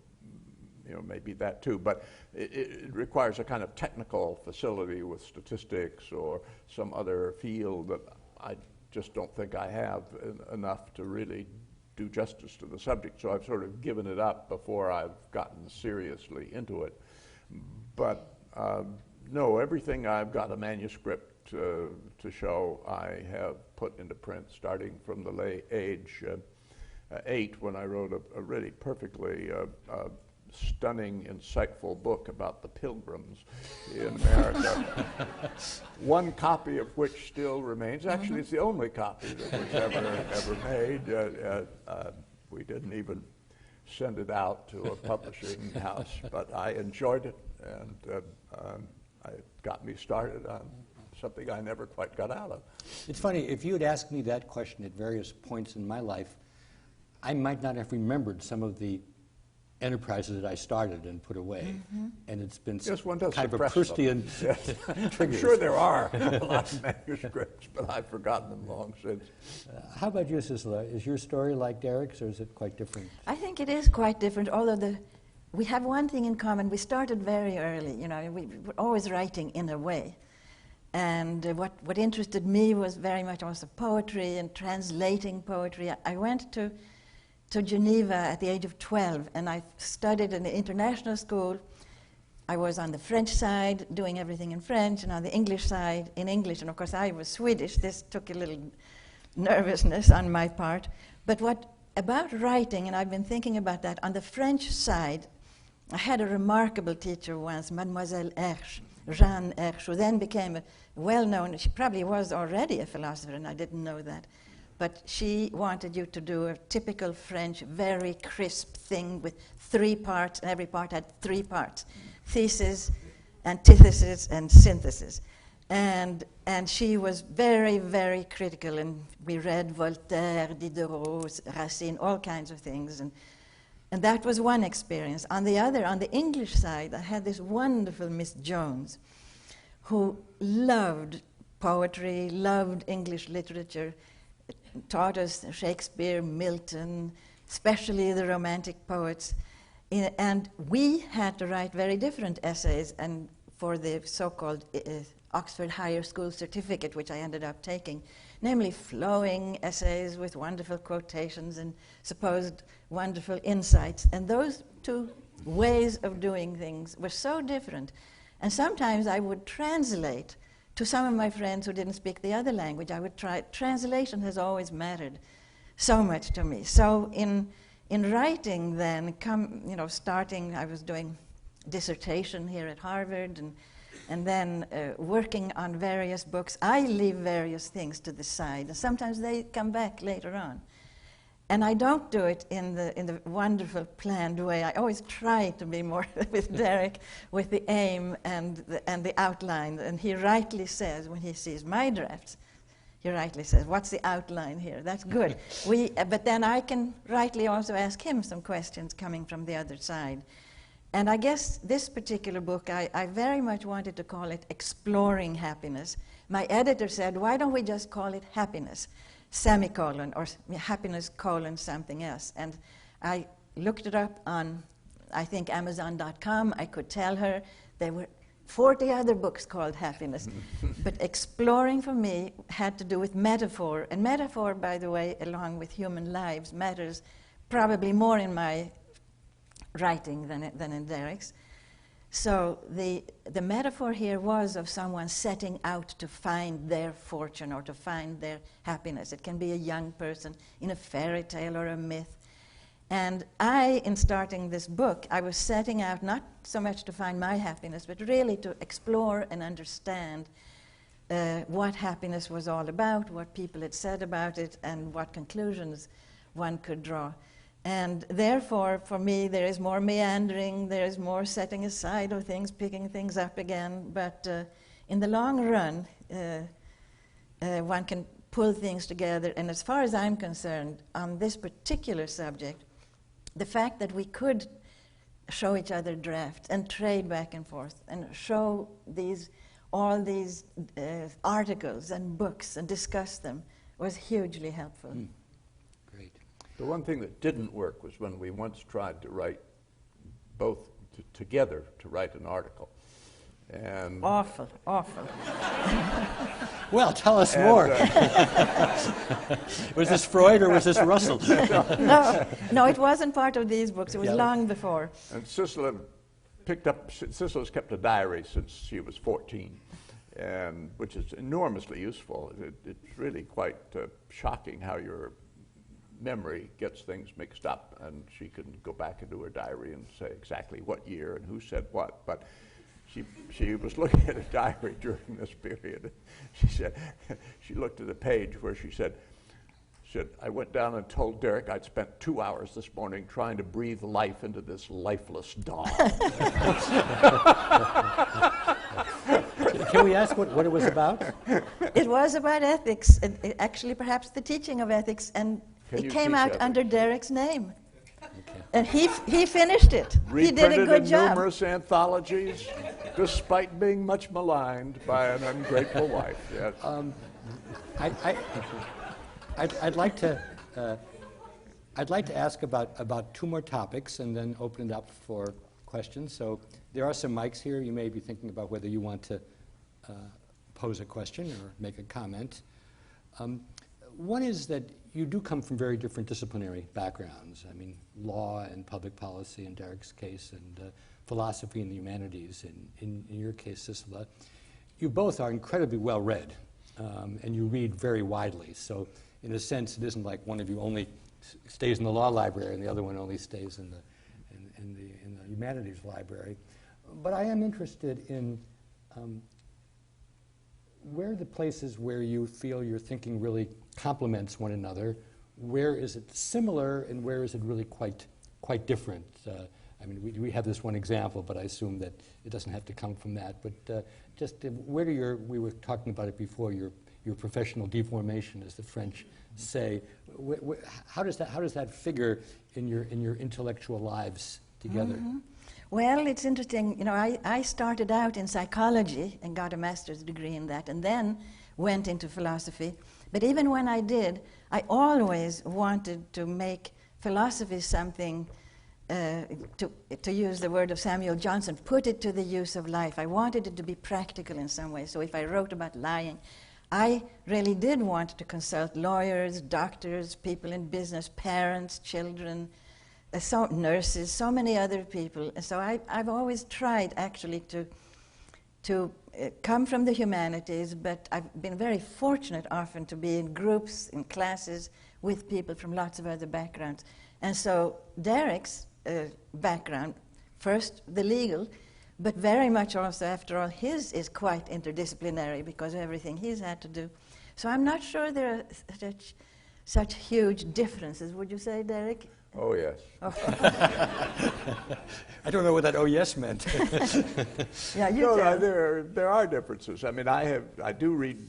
maybe that too, but it requires a kind of technical facility with statistics or some other field that I just don't think I have enough to really do justice to the subject. So I've sort of given it up before I've gotten seriously into it. But no, everything I've got a manuscript to show I have put into print, starting from the age 8 when I wrote a really perfectly stunning, insightful book about the Pilgrims in America. One copy of which still remains. Actually, it's the only copy that was ever made. We didn't even send it out to a publishing house, but I enjoyed it, and it got me started on something I never quite got out of. It's funny, if you had asked me that question at various points in my life, I might not have remembered some of the enterprises that I started and put away. And it's been Yes, one does kind of a suppress them. Proustian Yes. I'm triggers. sure there are a lot of manuscripts, but I've forgotten them long since. How about you, Sissela? Is your story like Derek's, or is it quite different? I think it is quite different, although we have one thing in common. We started very early, we were always writing in a way. And what interested me was very much also poetry and translating poetry. I went to Geneva at the age of 12, and I studied in an international school. I was on the French side, doing everything in French, and on the English side, in English. And of course, I was Swedish. This took a little nervousness on my part. But what about writing, and I've been thinking about that, on the French side, I had a remarkable teacher once, Mademoiselle Hersch, Jeanne Hersch, who then became a well-known, she probably was already a philosopher, and I didn't know that. But she wanted you to do a typical French, very crisp thing with 3 parts, and every part had 3 parts: thesis, antithesis, and synthesis. And she was very, very critical, and we read Voltaire, Diderot, Racine, all kinds of things, and that was one experience. On the other, on the English side, I had this wonderful Miss Jones, who loved poetry, loved English literature, taught us Shakespeare, Milton, especially the Romantic poets. And we had to write very different essays, and for the so-called Oxford Higher School certificate, which I ended up taking, namely flowing essays with wonderful quotations and supposed wonderful insights. And those 2 ways of doing things were so different. And sometimes I would translate to some of my friends who didn't speak the other language. I would try. Translation has always mattered so much to me. So in writing then, starting, I was doing dissertation here at Harvard, and then working on various books. I leave various things to the side, and sometimes they come back later on. And I don't do it in the wonderful planned way. I always try to be more with Derek, with the aim and the outline. And he rightly says, when he sees my drafts, he rightly says, "What's the outline here?" That's good. But then I can rightly also ask him some questions coming from the other side. And I guess this particular book, I very much wanted to call it Exploring Happiness. My editor said, "Why don't we just call it Happiness? Semicolon, or happiness colon something else." And I looked it up on, I think, Amazon.com. I could tell her there were 40 other books called Happiness. But exploring for me had to do with metaphor. And metaphor, by the way, along with human lives, matters probably more in my writing than in Derek's. So the metaphor here was of someone setting out to find their fortune or to find their happiness. It can be a young person in a fairy tale or a myth. And in starting this book, I was setting out not so much to find my happiness, but really to explore and understand what happiness was all about, what people had said about it, and what conclusions one could draw. And therefore, for me, there is more meandering, there is more setting aside of things, picking things up again. But in the long run, one can pull things together. And as far as I'm concerned, on this particular subject, the fact that we could show each other drafts and trade back and forth and show all these articles and books and discuss them was hugely helpful. Great. The one thing that didn't work was when we once tried to write both together to write an article. And Awful, awful. Well, tell us more. Was this Freud or was this Russell? No, it wasn't part of these books. It was Yeah. long before. And Sissela Sissela's kept a diary since she was 14, and which is enormously useful. It's really quite shocking how your memory gets things mixed up, and she can go back into her diary and say exactly what year and who said what. But she was looking at a diary during this period. She looked at a page where she said, I went down and told Derek I'd spent 2 hours this morning trying to breathe life into this lifeless dog. Can we ask what it was about? It was about ethics, actually perhaps the teaching of ethics, and Can it you came teach out ethics? under Derek's name. And he finished it. He did a Reprinted good in job. numerous anthologies, despite being much maligned by an ungrateful wife. Yes. I'd like to ask about two more topics and then open it up for questions. So there are some mics here. You may be thinking about whether you want to pose a question or make a comment. One is that you do come from very different disciplinary backgrounds. I mean, law and public policy in Derek's case, and philosophy and the humanities in your case, Sissela. You both are incredibly well read, and you read very widely. So in a sense, it isn't like one of you only stays in the law library and the other one only stays in the humanities library. But I am interested in where are the places where you feel your thinking really complements one another? Where is it similar, and where is it really quite different? I mean, we have this one example, but I assume that it doesn't have to come from that. But just where do we were talking about it before, your professional deformation, as the French say. How does that figure in your intellectual lives together? Mm-hmm. Well, it's interesting. You know, I started out in psychology and got a master's degree in that, and then went into philosophy. But even when I did, I always wanted to make philosophy something, to use the word of Samuel Johnson, put it to the use of life. I wanted it to be practical in some way. So if I wrote about lying, I really did want to consult lawyers, doctors, people in business, parents, children, nurses, so many other people. So I've always tried actually to come from the humanities, but I've been very fortunate often to be in groups, in classes, with people from lots of other backgrounds. And so Derek's background, first the legal, but very much also, after all, his is quite interdisciplinary because of everything he's had to do. So I'm not sure there are such huge differences. Would you say, Derek? Oh, yes. I don't know what that "oh yes" meant. Yeah, you No, can. there are differences. I mean, I do read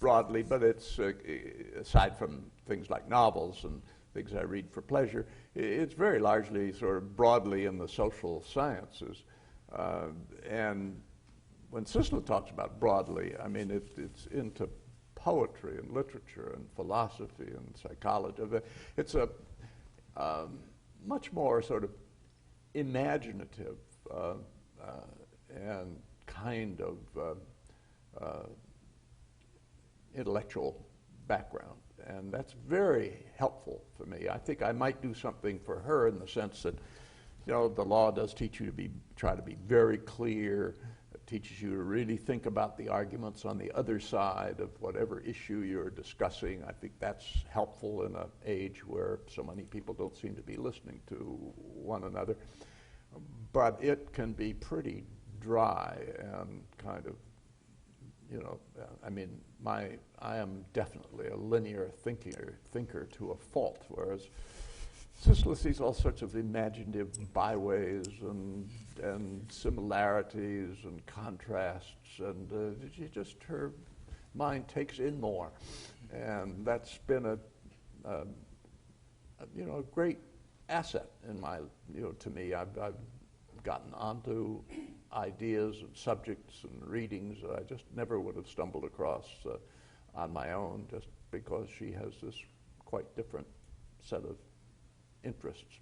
broadly, but it's aside from things like novels and things I read for pleasure, it's very largely sort of broadly in the social sciences. And when Sissela talks about broadly, I mean it's into poetry and literature and philosophy and psychology. It's a much more sort of imaginative and kind of intellectual background, and that's very helpful for me. I think I might do something for her in the sense that, you know, the law does teach you to try to be very clear. It teaches you to really think about the arguments on the other side of whatever issue you're discussing. I think that's helpful in an age where so many people don't seem to be listening to one another. But it can be pretty dry and kind of I am definitely a linear thinker to a fault, whereas Sissela sees all sorts of imaginative byways and similarities and contrasts, and her mind takes in more, and that's been a great asset in to me. I've gotten onto ideas and subjects and readings that I just never would have stumbled across on my own, just because she has this quite different set of interests.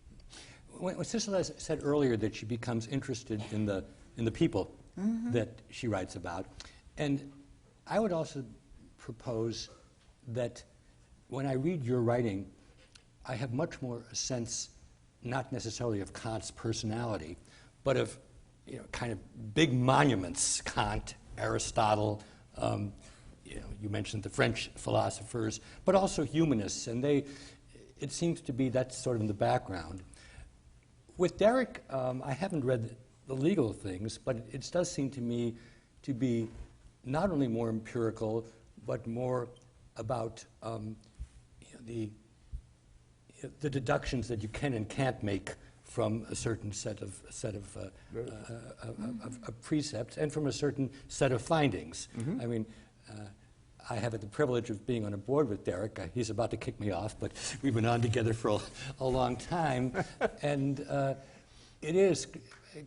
When Sissela said earlier that she becomes interested in the people that she writes about, and I would also propose that when I read your writing, I have much more a sense, not necessarily of Kant's personality, but of kind of big monuments, Kant, Aristotle, you mentioned the French philosophers, but also humanists, and it seems to be that's sort of in the background. With Derek, I haven't read the legal things, but it does seem to me to be not only more empirical, but more about the deductions that you can and can't make from a certain set of precepts and from a certain set of findings. I mean, I have the privilege of being on a board with Derek. He's about to kick me off, but we've been on together for a long time. And it is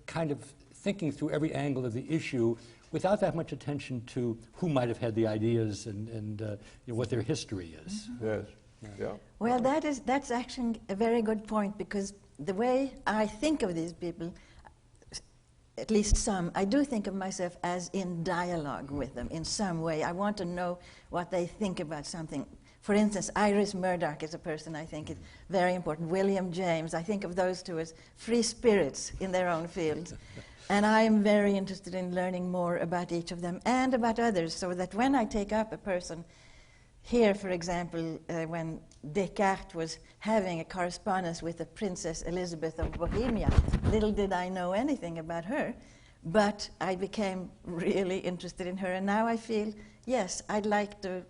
kind of thinking through every angle of the issue without that much attention to who might have had the ideas and what their history is. Yes. Yeah. Well, that's actually a very good point, because the way I think of these people, at least some, I do think of myself as in dialogue with them in some way. I want to know what they think about something. For instance, Iris Murdoch is a person I think is very important. William James, I think of those two as free spirits in their own fields. And I am very interested in learning more about each of them and about others, so that when I take up a person, here, for example, when Descartes was having a correspondence with the Princess Elizabeth of Bohemia, little did I know anything about her, but I became really interested in her, and now I feel, yes, I'd like to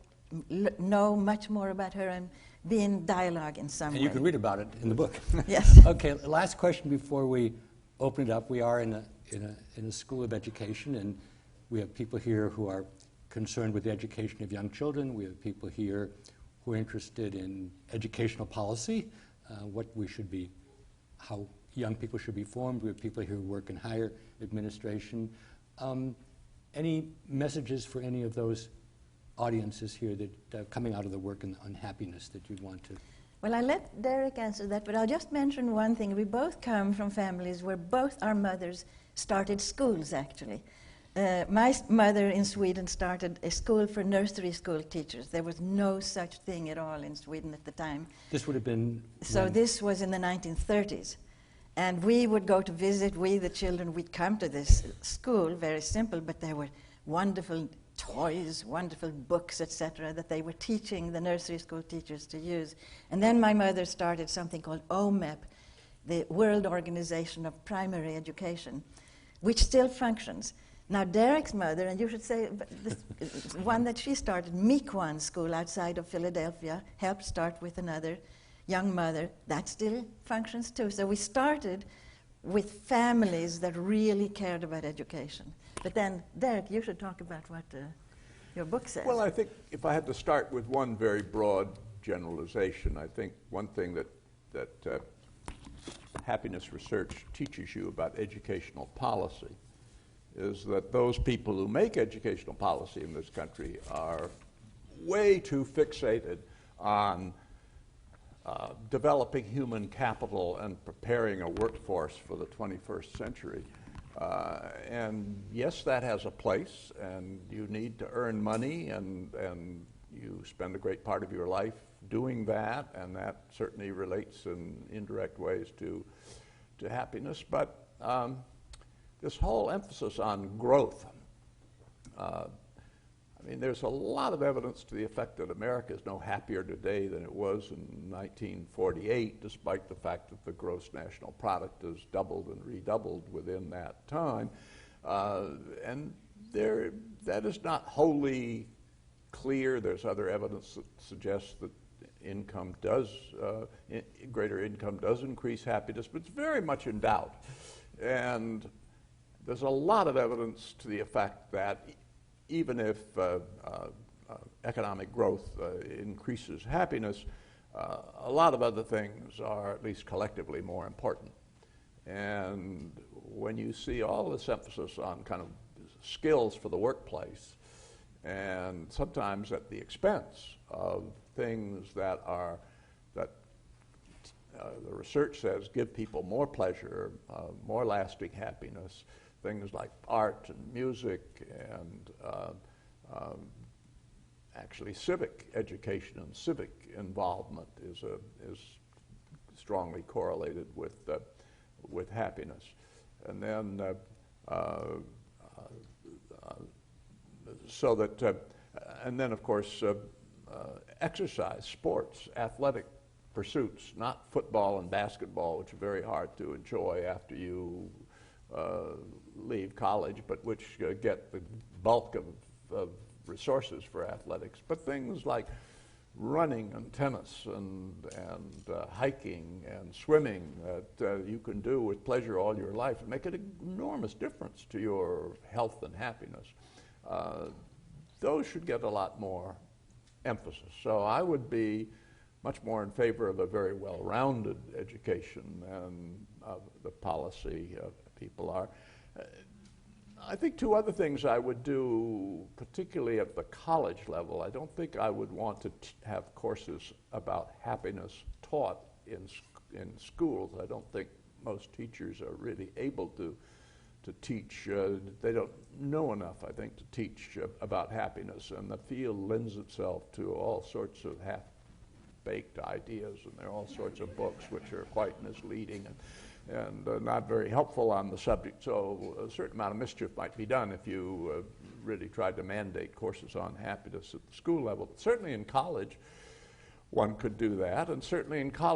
know much more about her and be in dialogue in some way. And you can read about it in the book. Yes. Okay, last question before we open it up. We are in a school of education, and we have people here who are concerned with the education of young children. We have people here who are interested in educational policy, how young people should be formed. We have people here who work in higher administration. Any messages for any of those audiences here that coming out of the work on happiness that you'd want to? Well, I'll let Derek answer that, but I'll just mention one thing. We both come from families where both our mothers started schools, actually. My mother in Sweden started a school for nursery school teachers. There was no such thing at all in Sweden at the time. This would have been... So when? This was in the 1930s. And we would go to visit, the children, we'd come to this school, very simple, but there were wonderful toys, wonderful books, etc., that they were teaching the nursery school teachers to use. And then my mother started something called OMEP, the World Organization of Primary Education, which still functions. Now, Derek's mother, and you should say the one that she started, Mequon School outside of Philadelphia, helped start with another young mother. That still functions too. So we started with families that really cared about education. But then, Derek, you should talk about what your book says. Well, I think if I had to start with one very broad generalization, I think one thing that happiness research teaches you about educational policy is that those people who make educational policy in this country are way too fixated on developing human capital and preparing a workforce for the 21st century. And yes, that has a place, and you need to earn money, and you spend a great part of your life doing that, and that certainly relates in indirect ways to happiness. But this whole emphasis on growth, I mean, there's a lot of evidence to the effect that America is no happier today than it was in 1948, despite the fact that the gross national product has doubled and redoubled within that time. And that is not wholly clear. There's other evidence that suggests that income does, greater income does increase happiness, but it's very much in doubt. And there's a lot of evidence to the effect that even if economic growth increases happiness, a lot of other things are at least collectively more important. And when you see all this emphasis on kind of skills for the workplace, and sometimes at the expense of things that the research says give people more pleasure, more lasting happiness, things like art and music and actually civic education and civic involvement is strongly correlated with happiness. And then and then of course exercise, sports, athletic pursuits, not football and basketball, which are very hard to enjoy after you leave college, but which get the bulk of resources for athletics, but things like running and tennis and hiking and swimming that you can do with pleasure all your life and make an enormous difference to your health and happiness. Those should get a lot more emphasis. So I would be much more in favor of a very well-rounded education than the policy people are. I think two other things I would do, particularly at the college level. I don't think I would want to have courses about happiness taught in schools. I don't think most teachers are really able to teach. They don't know enough, I think, to teach about happiness, and the field lends itself to all sorts of half-baked ideas, and there are all sorts of books which are quite misleading and not very helpful on the subject. So a certain amount of mischief might be done if you really tried to mandate courses on happiness at the school level. But certainly in college, one could do that, and certainly in college